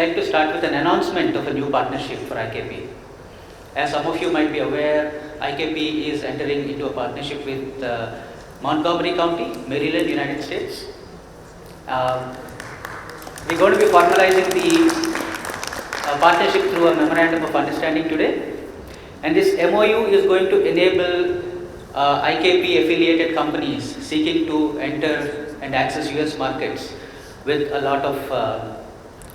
like to start with an announcement of a new partnership for IKP. As some of you might be aware, IKP is entering into a partnership with Montgomery County, Maryland, United States. We're going to be formalizing the partnership through a memorandum of understanding today. And this MOU is going to enable IKP affiliated companies seeking to enter and access US markets with a lot of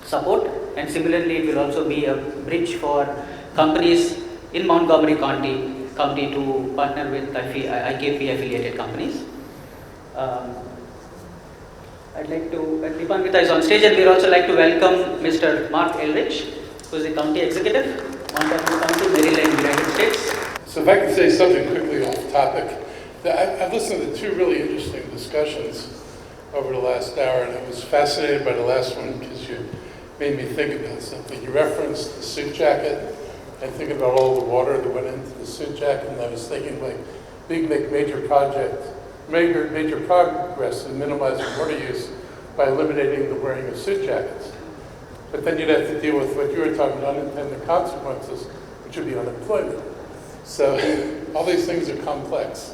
support, and similarly it will also be a bridge for companies in Montgomery County to partner with IKP affiliated companies. I'd like to, Deepankita is on stage, and we'd also like to welcome Mr. Mark Elrich, who is the County Executive, Montgomery County, Maryland, United States. So if I can say something quickly off topic, I've listened to two really interesting discussions over the last hour, and I was fascinated by the last one because you made me think about something. You referenced the suit jacket, and think about all the water that went into the suit jacket, and I was thinking like major progress in minimizing water use by eliminating the wearing of suit jackets. But then you'd have to deal with what you were talking about, unintended consequences, which would be unemployment. So all these things are complex,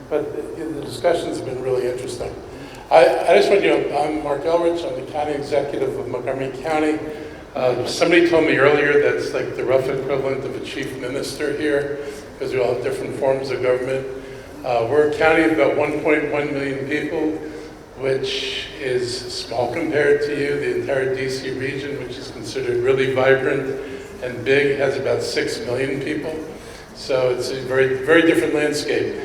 but the discussions have been really interesting. I just want you to know, I'm Mark Elrich, I'm the County Executive of Montgomery County. Somebody told me earlier that's like the rough equivalent of a chief minister here, because we all have different forms of government. We're a county of about 1.1 million people, which is small compared to you. The entire DC region, which is considered really vibrant and big, has about 6 million people. So it's a very, very different landscape.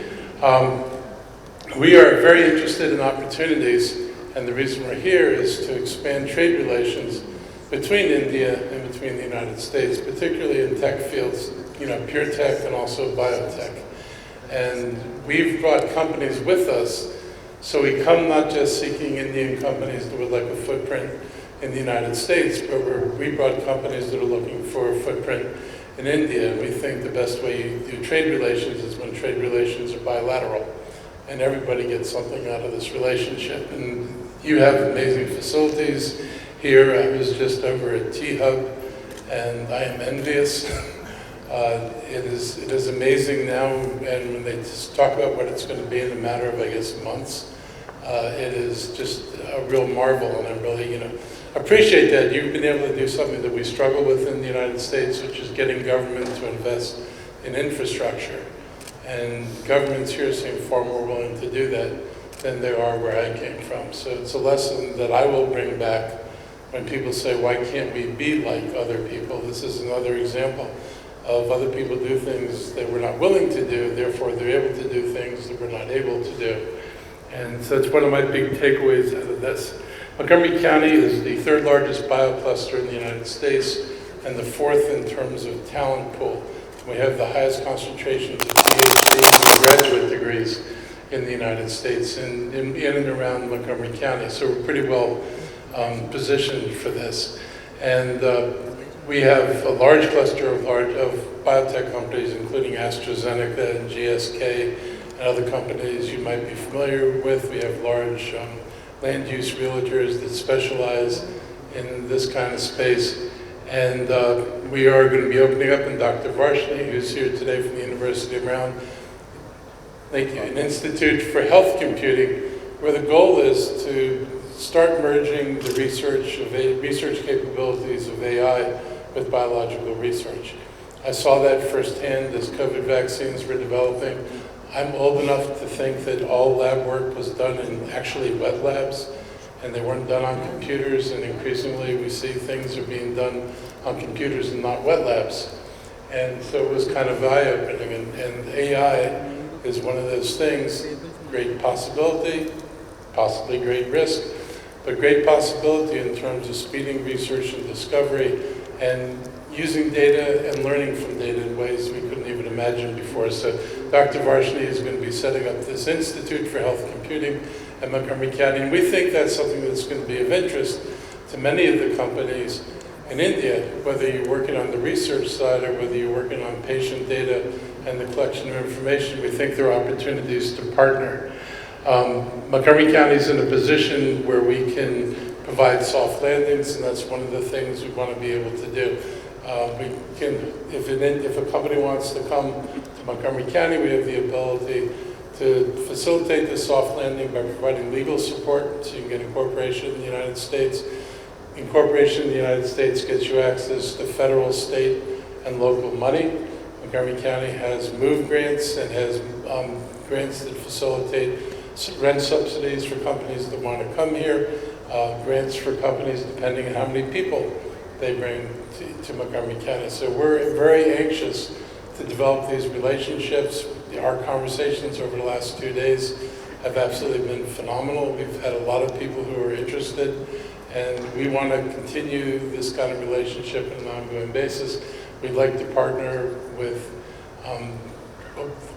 We are very interested in opportunities, and the reason we're here is to expand trade relations between India and between the United States, particularly in tech fields, pure tech and also biotech. And we've brought companies with us, so we come not just seeking Indian companies that would like a footprint in the United States, but we brought companies that are looking for a footprint in India. And we think the best way you do trade relations is when trade relations are bilateral, and everybody gets something out of this relationship. And you have amazing facilities here. I was just over at T-Hub, and I am envious. It is amazing now, and when they just talk about what it's going to be in a matter of, I guess, months, it is just a real marvel, and I really, appreciate that you've been able to do something that we struggle with in the United States, which is getting government to invest in infrastructure. And governments here seem far more willing to do that than they are where I came from. So it's a lesson that I will bring back when people say, why can't we be like other people? This is another example of other people do things that we're not willing to do, therefore they're able to do things that we're not able to do. And so it's one of my big takeaways out of this. Montgomery County is the third largest biocluster in the United States and the fourth in terms of talent pool. We have the highest concentrations of PhDs and graduate degrees in the United States and in and around Montgomery County. So we're pretty well positioned for this. And we have a large cluster of biotech companies, including AstraZeneca and GSK and other companies you might be familiar with. We have large land use realtors that specialize in this kind of space. And we are going to be opening up, and Dr. Varshney, who's here today from the University of Maryland, an Institute for Health Computing, where the goal is to start merging the research capabilities of AI with biological research. I saw that firsthand as COVID vaccines were developing. I'm old enough to think that all lab work was done in actually wet labs, and they weren't done on computers, and increasingly we see things are being done on computers and not wet labs. And so it was kind of eye-opening, and AI is one of those things, great possibility, possibly great risk, but great possibility in terms of speeding research and discovery and using data and learning from data in ways we couldn't even imagine before. So Dr. Varshney is going to be setting up this Institute for Health Computing at Montgomery County, and we think that's something that's going to be of interest to many of the companies in India, whether you're working on the research side or whether you're working on patient data and the collection of information. We think there are opportunities to partner. Montgomery County is in a position where we can provide soft landings, and that's one of the things we want to be able to do. We can, if a company wants to come to Montgomery County, we have the ability to facilitate the soft landing by providing legal support, so you can get incorporation in the United States. Incorporation in the United States gets you access to federal, state, and local money. Montgomery County has MOVE grants and has grants that facilitate rent subsidies for companies that want to come here, grants for companies depending on how many people they bring to Montgomery County. So we're very anxious to develop these relationships. Our conversations over the last 2 days have absolutely been phenomenal. We've had a lot of people who are interested, and we want to continue this kind of relationship on an ongoing basis. We'd like to partner with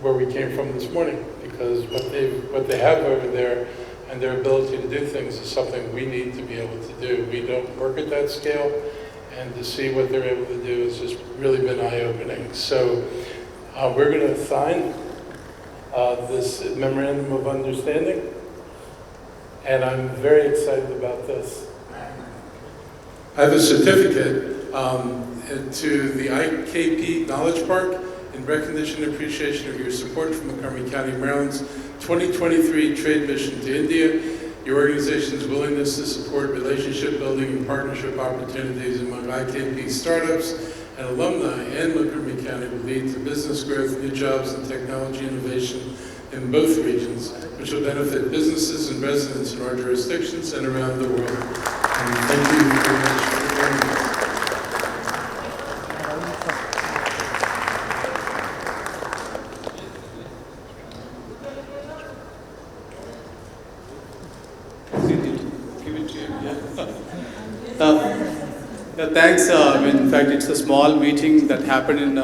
where we came from this morning, because what they have over there and their ability to do things is something we need to be able to do. We don't work at that scale, and to see what they're able to do has just really been eye-opening. So we're going to sign this memorandum of understanding, and I'm very excited about this. I have a certificate to the IKP Knowledge Park in recognition and appreciation of your support for Montgomery County, Maryland's 2023 trade mission to India. Your organization's willingness to support relationship building and partnership opportunities among IKP startups and alumni and Montgomery County will lead to business growth, new jobs, and technology innovation in both regions, which will benefit businesses and residents in our jurisdictions and around the world. And thank you very much for joining us. Thanks. In fact, it's a small meeting that happened in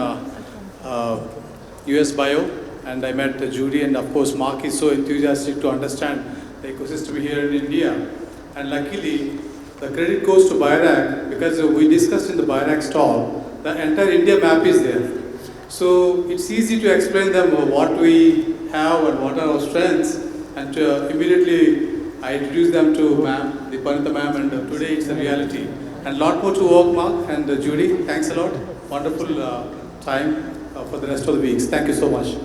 US Bio, and I met Judy, and of course Mark is so enthusiastic to understand the ecosystem here in India. And luckily, the credit goes to BIRAC, because we discussed in the BIRAC stall, the entire India map is there. So it's easy to explain them what we have and what are our strengths, and immediately I introduced them to ma'am, the Panita ma'am, and today it's a reality. And lot more to work, Mark and Judy. Thanks a lot. Wonderful time for the rest of the weeks. Thank you so much.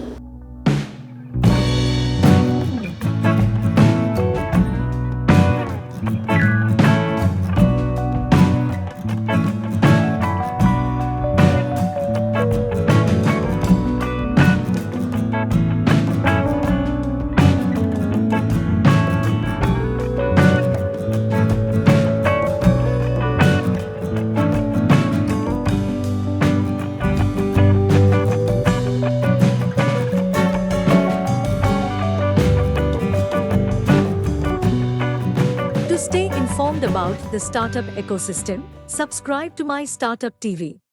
To stay informed about the startup ecosystem, subscribe to My Startup TV.